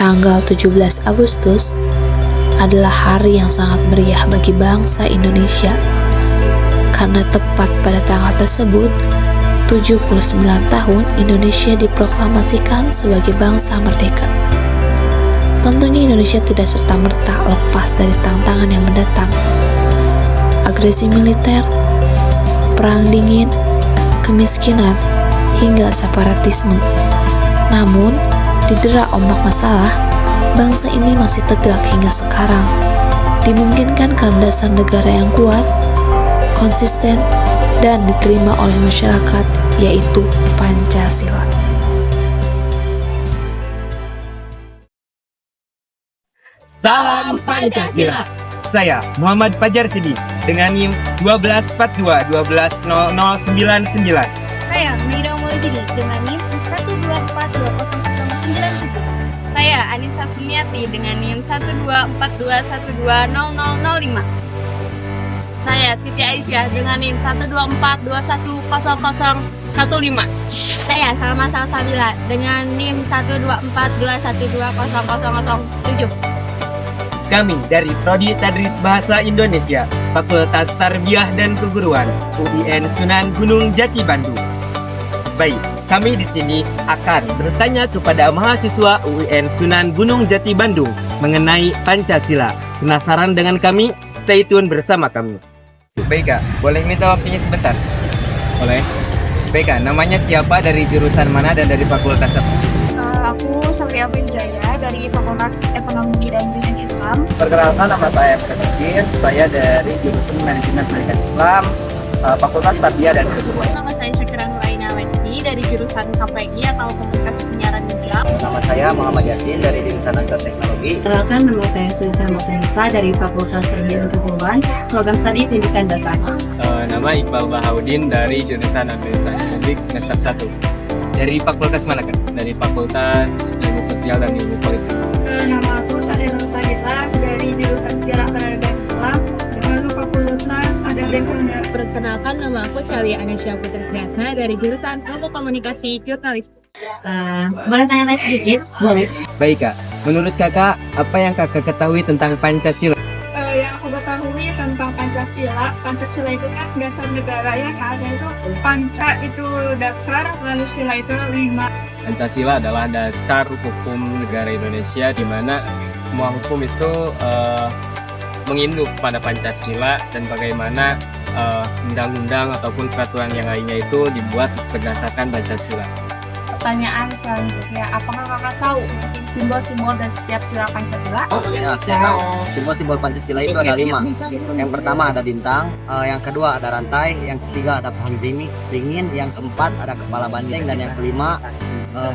Tanggal 17 Agustus adalah hari yang sangat meriah bagi bangsa Indonesia karena tepat pada tanggal tersebut 79 tahun Indonesia diproklamasikan sebagai bangsa merdeka. Tentunya Indonesia tidak serta-merta lepas dari tantangan yang mendatang. Agresi militer, perang dingin, kemiskinan, hingga separatisme. Namun, didera ombak masalah, bangsa ini masih tegak hingga sekarang. Dimungkinkan karena dasar negara yang kuat, konsisten, dan diterima oleh masyarakat, yaitu Pancasila. Salam Pancasila. Saya Muhammad Fajar Sidi dengan NIM 1242-120099. Saya Maida Maulidi dengan NIM 124200097. Saya Anissa Sumiati dengan NIM 12421200005. Saya Siti Aisyah dengan NIM 124210015. Saya Salma Salsabila dengan NIM 12421200007. Kami dari Prodi Tadris Bahasa Indonesia, Fakultas Tarbiyah dan Keguruan, UIN Sunan Gunung Jati Bandung. Baik, kami di sini akan bertanya kepada mahasiswa UIN Sunan Gunung Jati Bandung mengenai Pancasila. Penasaran dengan kami? Stay tune bersama kami. Baik Kak, boleh minta waktunya sebentar? Boleh. Baik Kak, namanya siapa, dari jurusan mana, dan dari fakultas apa? Aku Satria Wijaya dari Fakultas Ekonomi dan Bisnis Islam. Perkenalkan, nama saya Freddy. Saya dari jurusan Manajemen Pendidikan Islam, Fakultas Tarbiyah dan Keguruan. Nama saya Syakira Nuraina Lesti dari jurusan KPI atau Komunikasi Penyiaran Islam. Nama saya Muhammad Yasin dari jurusan Agroteknologi. Perkenalkan, nama saya Sulisana Nurtanisa dari Fakultas Tarbiyah dan Keguruan, program studi Pendidikan Dasar. Nama Iqbal Bahaudin dari jurusan Administrasi Publik semester 1. Dari fakultas mana Kak? Dari Fakultas Ilmu Sosial dan Ilmu Politik. Nama aku Sadera Nurtanisa dari jurusan Sejarah Pendidikan Islam, lalu Fakultas Adab dan Kebudayaan. Perkenalkan, nama aku Celia Anesya Putri Triatna dari jurusan Ilmu Komunikasi Jurnalistik. Boleh tanya sedikit? Boleh. Baik Kak, menurut Kakak, apa yang Kakak ketahui tentang Pancasila? Yang aku ketahui tentang Pancasila itu kan dasar negara ya kan, yaitu panca itu dasar, lalu sila itu 5. Pancasila adalah dasar hukum negara Indonesia, di mana semua hukum itu menginduk pada Pancasila, dan bagaimana undang-undang ataupun peraturan yang lainnya itu dibuat berdasarkan Pancasila. Pertanyaan selanjutnya, apakah kakak tahu simbol-simbol dan setiap sila Pancasila? Ya, saya tahu. Simbol-simbol Pancasila itu ada 5. Yang pertama ada bintang, yang kedua ada rantai, yang ketiga ada pohon dingin, yang keempat ada kepala banteng, dan yang kelima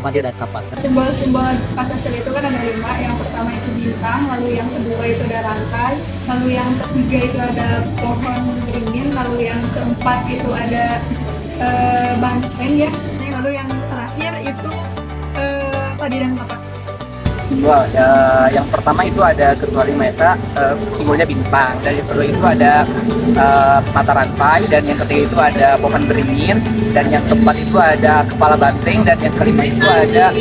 padi dan kapas. Simbol-simbol Pancasila itu kan ada 5. Yang pertama itu bintang, lalu yang kedua itu ada rantai, lalu yang ketiga itu ada pohon beringin, lalu yang keempat itu ada banteng ya, lalu yang terakhir itu padi dan kapas. Simbol yang pertama itu ada ketua lima esa, simbolnya bintang, dan yang kedua itu ada mata rantai, dan yang ketiga itu ada pohon beringin, dan yang keempat itu ada kepala banteng, dan yang kelima itu ada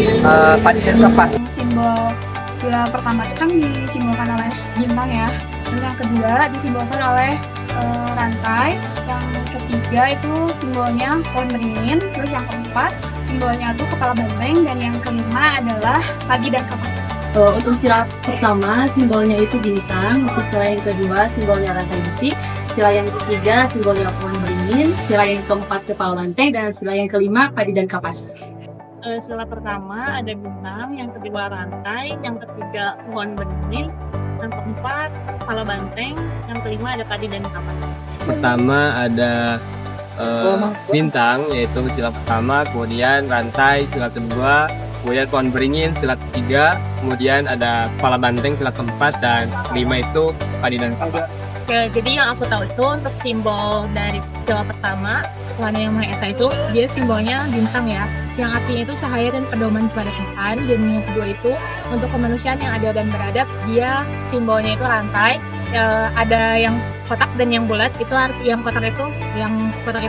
padi dan kapas. Simbol sila pertama itu kan disimbolkan oleh bintang ya, dan yang kedua disimbolkan oleh rantai, yang ketiga itu simbolnya pohon beringin, terus yang keempat simbolnya itu kepala banteng, dan yang kelima adalah padi dan kapas. Untuk sila pertama simbolnya itu bintang, untuk sila yang kedua simbolnya rantai besi, sila yang ketiga simbolnya pohon beringin, sila yang keempat kepala banteng, dan sila yang kelima padi dan kapas. Sila pertama ada bintang, yang kedua rantai, yang ketiga pohon beringin, yang keempat kepala banteng, yang kelima ada padi dan kapas. Pertama ada bintang, yaitu sila pertama, kemudian rantai sila kedua, kemudian pohon beringin sila ketiga, kemudian ada kepala banteng sila keempat, dan kelima itu padi dan kapas. Ya, jadi yang aku tahu itu untuk simbol dari sila pertama, Tuhan Yang Maha Esa itu dia simbolnya bintang ya, yang artinya itu cahaya dan pedoman kepada Tuhan. Dan yang kedua itu untuk kemanusiaan yang adil dan beradab, dia simbolnya itu rantai. Ada yang kotak dan yang bulat, itu yang kotak itu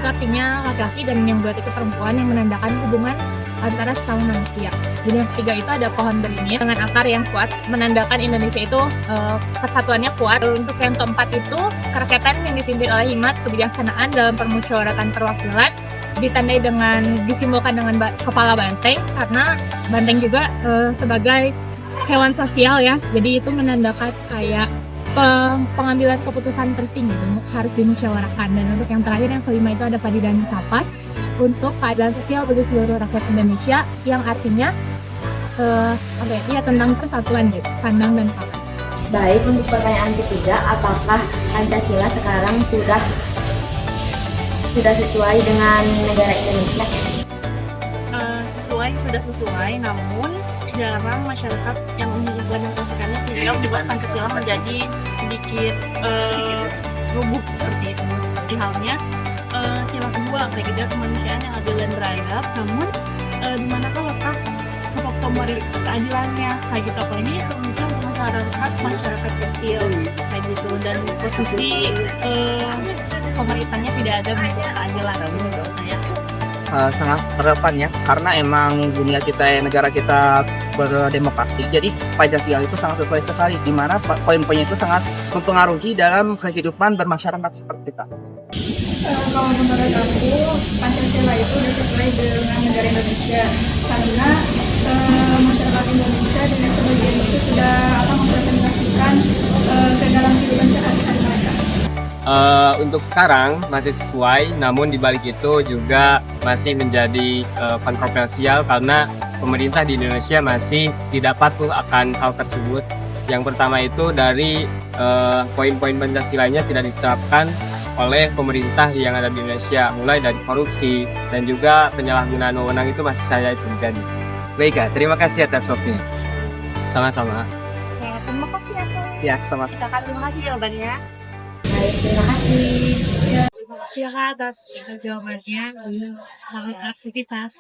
artinya laki-laki, dan yang bulat itu perempuan, yang menandakan hubungan antara sesama manusia. Dan yang ketiga itu ada pohon beringin dengan akar yang kuat, menandakan Indonesia itu persatuannya kuat. Untuk yang keempat itu kerakyatan yang dipimpin oleh hikmat kebijaksanaan dalam permusyawaratan perwakilan, ditandai dengan disimbolkan dengan kepala banteng, karena banteng juga sebagai hewan sosial ya. Jadi itu menandakan kayak pengambilan keputusan penting gitu, harus dimusyawarahkan. Dan untuk yang terakhir yang kelima itu ada padi dan kapas untuk keadilan sosial bagi seluruh rakyat Indonesia, yang artinya tentang persatuan gitu, sandang dan kapas. Baik, untuk pertanyaan ketiga, apakah Pancasila sekarang sudah sesuai dengan negara Indonesia? Sudah sesuai, namun jarang masyarakat yang mengimplementasikannya sehingga membuat Pancasila menjadi sedikit rubuh seperti itu. Seperti halnya sila kedua, kegiatan kemanusiaan yang adil dan beradab, namun di manakah letak keadilannya kayak gitu, apa ini termasuk masyarakat kecil kayak gitu, dan posisi pemerintahnya tidak ada bentuk keadilan gitu saya. Sangat relevan ya, karena emang dunia kita, negara kita berdemokrasi, jadi Pancasila itu sangat sesuai sekali, di mana poin-poinnya itu sangat mempengaruhi dalam kehidupan bermasyarakat seperti kita. Kalau menurut aku, Pancasila itu sudah sesuai dengan negara Indonesia, karena masyarakat Indonesia dengan sebagian itu sudah mengimplementasikan ke dalam kehidupan sehari-hari mereka. Untuk sekarang masih sesuai, namun dibalik itu juga masih menjadi kontroversial karena pemerintah di Indonesia masih tidak patuh akan hal tersebut. Yang pertama itu dari poin-poin Pancasilanya tidak diterapkan oleh pemerintah yang ada di Indonesia, mulai dari korupsi dan juga penyalahgunaan wewenang itu masih saja terjadi. Baik Kak, terima kasih atas waktunya. Sama-sama. Ya, terima kasih atas Ya, sama-sama. silakan terima kasih jawabannya. Baik, terima kasih. Silakan atas jawabannya. Selamat aktivitas.